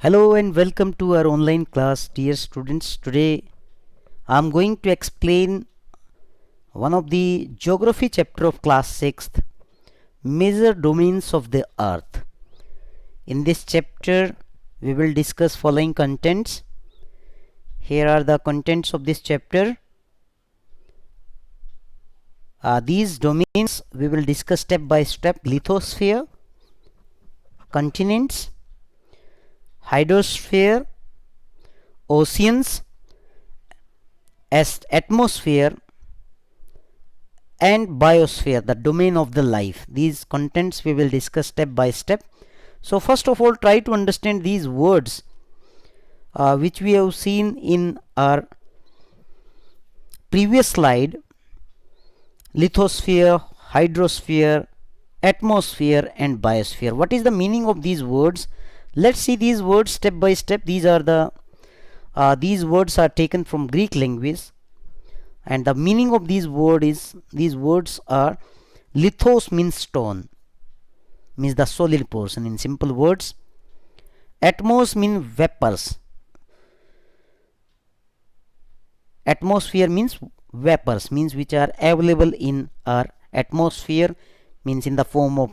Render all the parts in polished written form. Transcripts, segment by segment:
Hello and welcome to our online class, dear students. Today I am going to explain one of the geography chapter of class 6th, major domains of the earth. In this chapter we will discuss following contents. Here are the contents of this chapter. These domains we will discuss step by step: lithosphere, continents, hydrosphere, oceans, atmosphere, and biosphere, the domain of the life. These contents we will discuss step by step. So first of all, try to understand these words which we have seen in our previous slide: lithosphere, hydrosphere, atmosphere, and biosphere. What is the meaning of these words? Let's see these words step by step. These words are taken from Greek language, and the meaning of these words are: lithos means stone, means the solid portion in simple words. Atmos means vapors. Atmosphere means vapors, means which are available in our atmosphere, means in the form of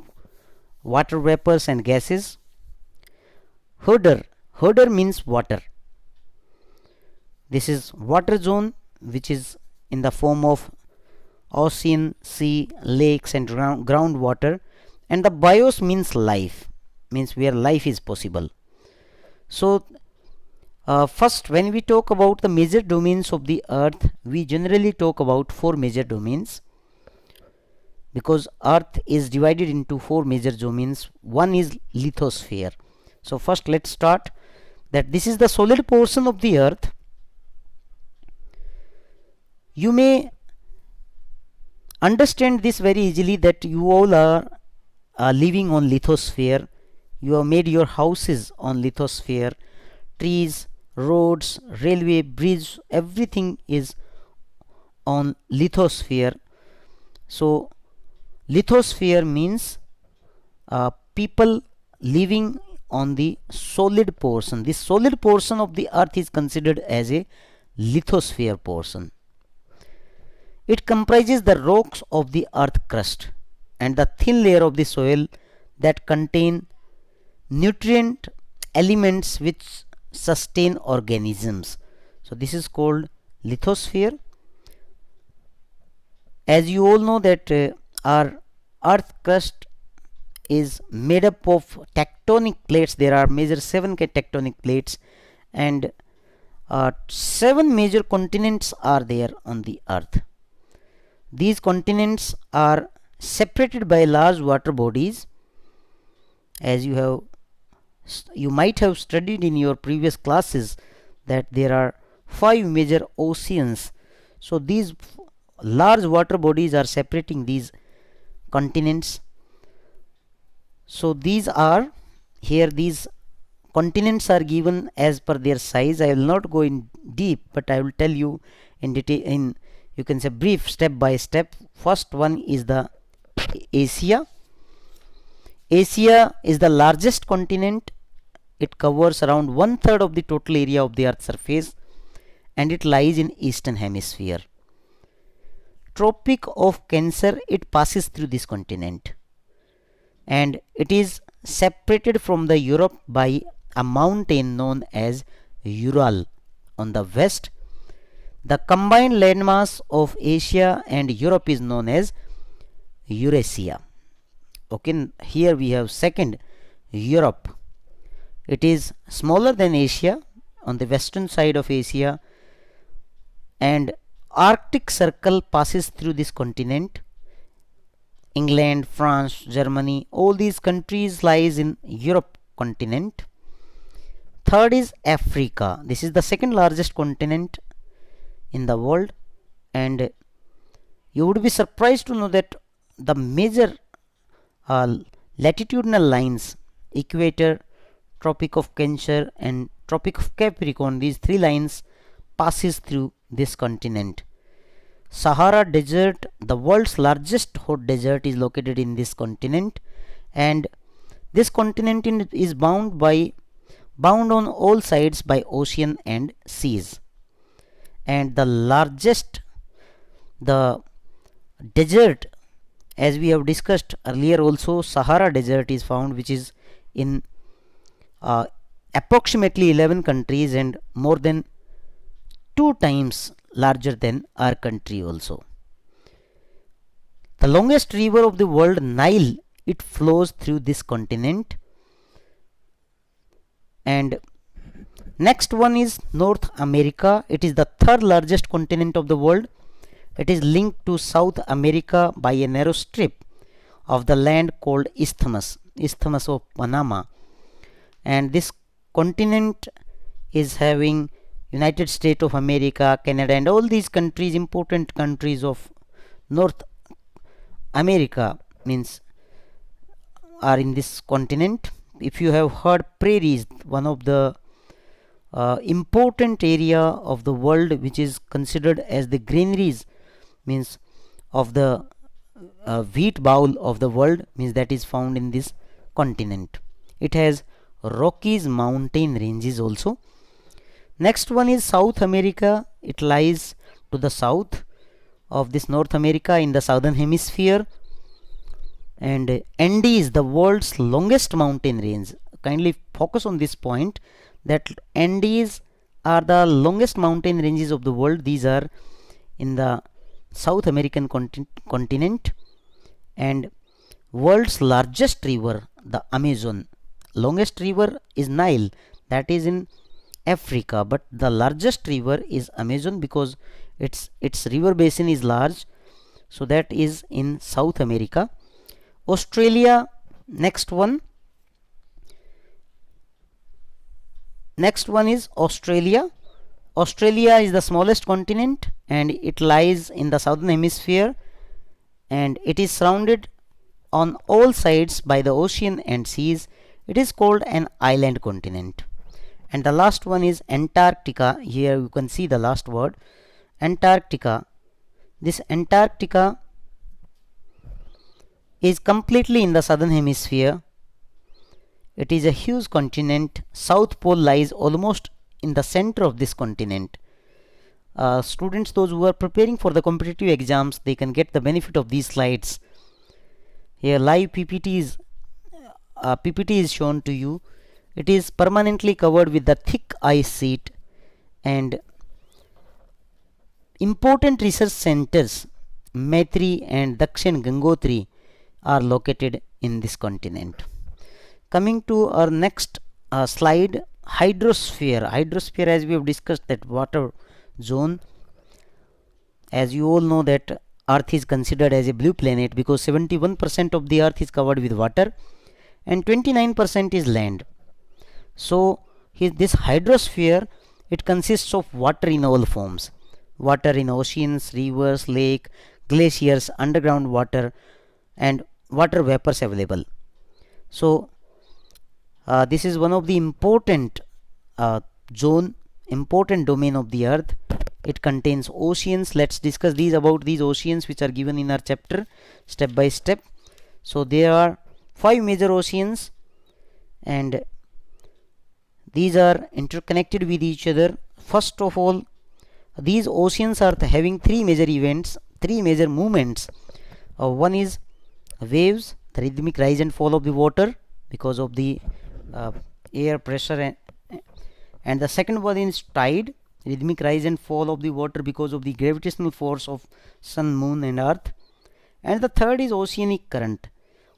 water vapors and gases. Hodor means water. This is water zone which is in the form of ocean, sea, lakes, and groundwater. And the bios means life, means where life is possible. So first, when we talk about the major domains of the earth, we generally talk about four major domains, because earth is divided into four major domains. One is lithosphere. So first let's start that this is the solid portion of the earth. You may understand this very easily, that you all are living on lithosphere. You have made your houses on lithosphere. Trees, roads, railway, bridge, everything is on lithosphere. So lithosphere means people living on the solid portion. This solid portion of the earth is considered as a lithosphere portion. It comprises the rocks of the earth crust and the thin layer of the soil that contain nutrient elements which sustain organisms. So this is called lithosphere. As you all know that our earth crust is made up of tectonic plates. There are major 7 tectonic plates, and 7 major continents are there on the earth. These continents are separated by large water bodies. As you might have studied in your previous classes that there are 5 major oceans. So these large water bodies are separating these continents. So these continents are given as per their size. I will not go in deep, but I will tell you in detail, you can say brief, step by step. First one is the Asia. Asia is the largest continent. It covers around 1/3 of the total area of the earth's surface, and it lies in eastern hemisphere. Tropic of Cancer, it passes through this continent, and it is separated from the Europe by a mountain known as Ural on the west. The combined landmass of Asia and Europe is known as Eurasia. Okay, here we have second, Europe. It is smaller than Asia, on the western side of Asia, and Arctic Circle passes through this continent. England, France, Germany, all these countries lies in Europe continent. Third is Africa. This is the second largest continent in the world, and you would be surprised to know that the major latitudinal lines, equator, Tropic of Cancer, and Tropic of Capricorn, these 3 lines passes through this continent. Sahara Desert, the world's largest hot desert, is located in this continent, and this continent is bound by bound on all sides by ocean and seas. And the largest, the desert, as we have discussed earlier also, Sahara Desert is found, which is in uh, approximately 11 countries and more than 2 times larger than our country also. The longest river of the world, Nile, it flows through this continent. And next one is North America. It is the third largest continent of the world. It is linked to South America by a narrow strip of the land called Isthmus of Panama. And this continent is having United States of America, Canada, and all these countries, important countries of North America, means are in this continent. If you have heard, prairies, one of the important area of the world which is considered as the granaries, means of the wheat bowl of the world, means that is found in this continent. It has Rockies mountain ranges also. Next one is South America. It lies to the south of this North America in the southern hemisphere. And Andes, the world's longest mountain range. Kindly focus on this point, that Andes are the longest mountain ranges of the world. These are in the South American continent. And world's largest river, the Amazon. Longest river is Nile, that is in Africa, but the largest river is Amazon because its river basin is large, so that is in South America. Australia, next one is Australia. Australia is the smallest continent and it lies in the southern hemisphere, and it is surrounded on all sides by the ocean and seas. It is called an island continent. And the last one is Antarctica. Here you can see the last word, Antarctica. This Antarctica is completely in the southern hemisphere. It is a huge continent. South Pole lies almost in the center of this continent. Students, those who are preparing for the competitive exams, they can get the benefit of these slides. Here live PPT is shown to you. It is permanently covered with the thick ice sheet, and important research centers Maitri and Dakshin Gangotri are located in this continent. Coming to our next slide, hydrosphere. Hydrosphere, as we have discussed, that water zone. As you all know that Earth is considered as a blue planet because 71% of the Earth is covered with water and 29% is land. So this hydrosphere, it consists of water in all forms. Water in oceans, rivers, lake, glaciers, underground water, and water vapors available. So this is one of the important important domain of the earth. It contains oceans. Let's discuss about these oceans which are given in our chapter step by step. So there are 5 major oceans, and these are interconnected with each other. First of all, these oceans are having 3 major events, 3 major movements. One is waves, the rhythmic rise and fall of the water because of the air pressure, and the second one is tide, rhythmic rise and fall of the water because of the gravitational force of sun, moon, and earth. And the third is oceanic current.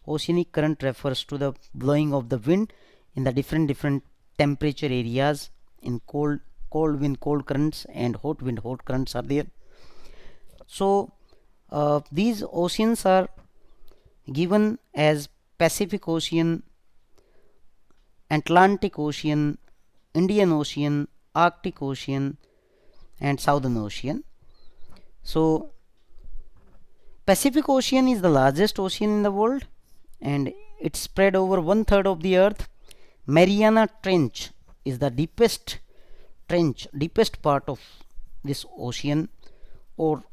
Oceanic current refers to the blowing of the wind in the different temperature areas. In cold wind, cold currents, and hot wind, hot currents are there. So these oceans are given as Pacific Ocean, Atlantic Ocean, Indian Ocean, Arctic Ocean, and Southern Ocean. So Pacific Ocean is the largest ocean in the world, and it's spread over 1/3 of the earth. Mariana Trench is the deepest part of this ocean, or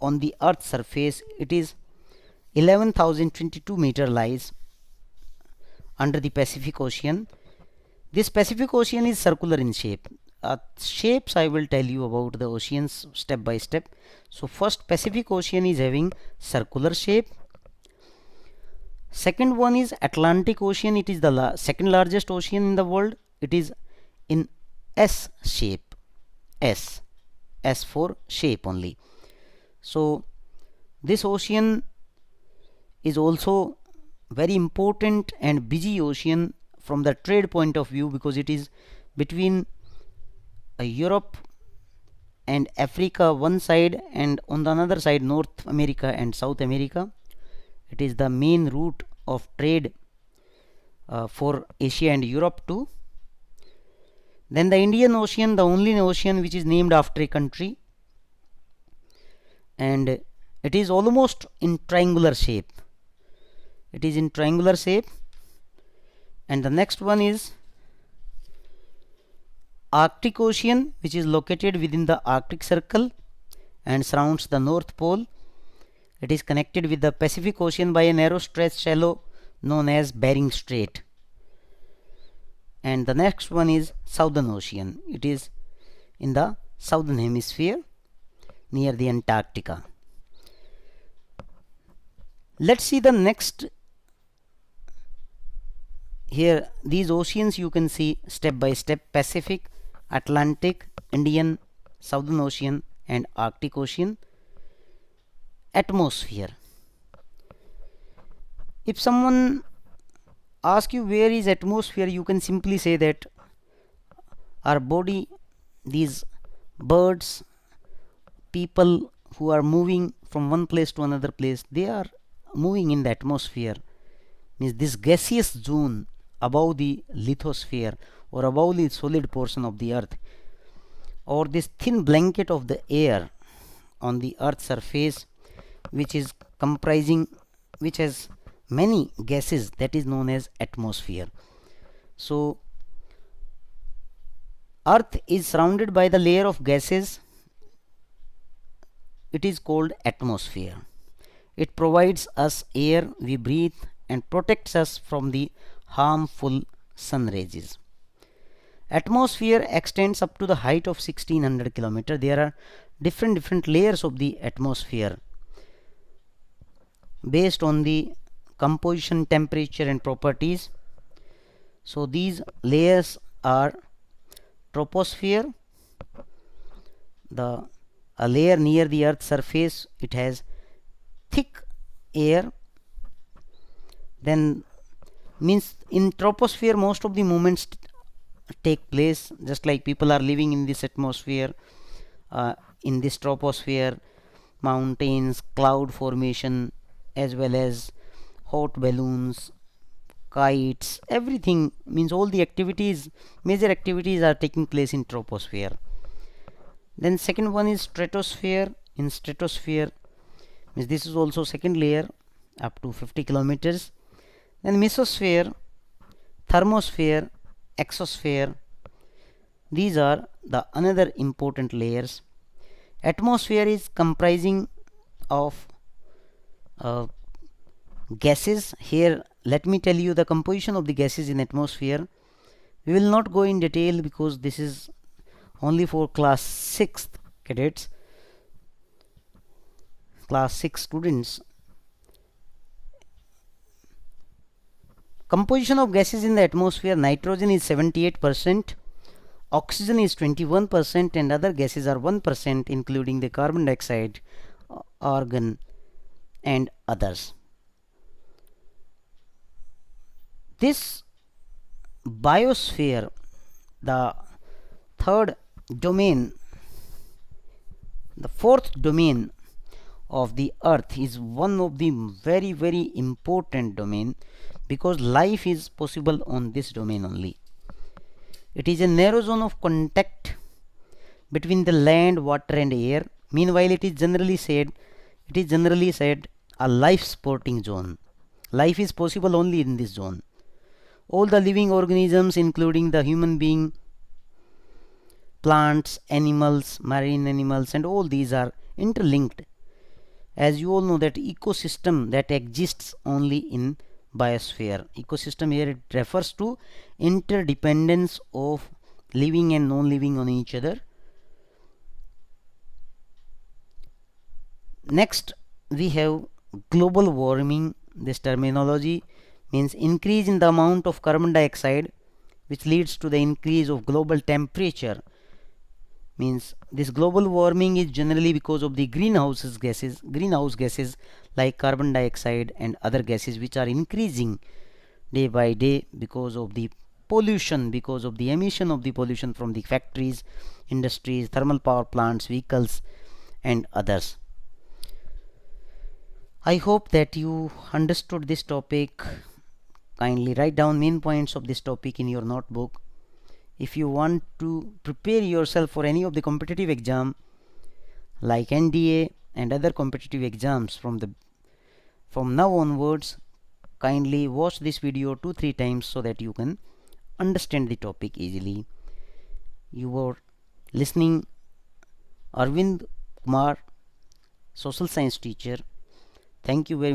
on the earth's surface. It is 11,022 meter lies under the Pacific Ocean. This Pacific Ocean is circular in shape. Shapes I will tell you about the oceans step by step. So first, Pacific Ocean is having circular shape. Second one is Atlantic Ocean. It is the second largest ocean in the world. It is in S shape. S for shape only. So this ocean is also very important and busy ocean from the trade point of view, because it is between Europe and Africa one side, and on the another side North America and South America. It is the main route of trade for Asia and Europe too. Then the Indian Ocean, the only ocean which is named after a country, and it is almost in triangular shape. It is in triangular shape. And the next one is Arctic Ocean, which is located within the Arctic Circle and surrounds the North Pole. It is connected with the Pacific Ocean by a narrow stretch shallow known as Bering Strait. And the next one is Southern Ocean. It is in the southern hemisphere near the Antarctica. Let's see the next. Here these oceans you can see step by step: Pacific, Atlantic, Indian, Southern Ocean and Arctic Ocean. Atmosphere. If someone asks you where is atmosphere, you can simply say that our body, these birds, people who are moving from one place to another place, they are moving in the atmosphere. Means this gaseous zone above the lithosphere or above the solid portion of the earth, or this thin blanket of the air on the earth's surface, which is comprising, which has many gases, that is known as atmosphere. So earth is surrounded by the layer of gases. It is called atmosphere. It provides us air we breathe and protects us from the harmful sun rays. Atmosphere extends up to the height of 1600 km. There are different layers of the atmosphere based on the composition, temperature and properties. So these layers are troposphere, a layer near the earth's surface. It has thick air. Then means in troposphere most of the movements take place, just like people are living in this atmosphere, in this troposphere, mountains, cloud formation, as well as hot balloons, kites, everything, means all the activities, major activities are taking place in troposphere. Then second one is stratosphere. In stratosphere, means this is also second layer up to 50 kilometers. Then mesosphere, thermosphere, exosphere, these are the another important layers. Atmosphere is comprising of gases. Here let me tell you the composition of the gases in atmosphere. We will not go in detail because this is only for class 6th cadets, class 6 students. Composition of gases in the atmosphere: nitrogen is 78%, oxygen is 21% and other gases are 1%, including the carbon dioxide, argon and others. This biosphere, the third domain, the fourth domain of the earth, is one of the very important domain, because life is possible on this domain only. It is a narrow zone of contact between the land, water and air. Meanwhile, it is generally said a life supporting zone. Life is possible only in this zone. All the living organisms, including the human being, plants, animals, marine animals, and all these are interlinked. As you all know that ecosystem that exists only in biosphere. Ecosystem here, it refers to interdependence of living and non-living on each other. Next we have global warming. This terminology means increase in the amount of carbon dioxide which leads to the increase of global temperature. Means this global warming is generally because of the greenhouse gases like carbon dioxide and other gases which are increasing day by day because of the pollution, because of the emission of the pollution from the factories, industries, thermal power plants, vehicles and others. I hope that you understood this topic. Kindly write down main points of this topic in your notebook. If you want to prepare yourself for any of the competitive exam like NDA and other competitive exams from now onwards, kindly watch this video 2-3 times so that you can understand the topic easily. You were listening Arvind Kumar, social science teacher. Thank you very much.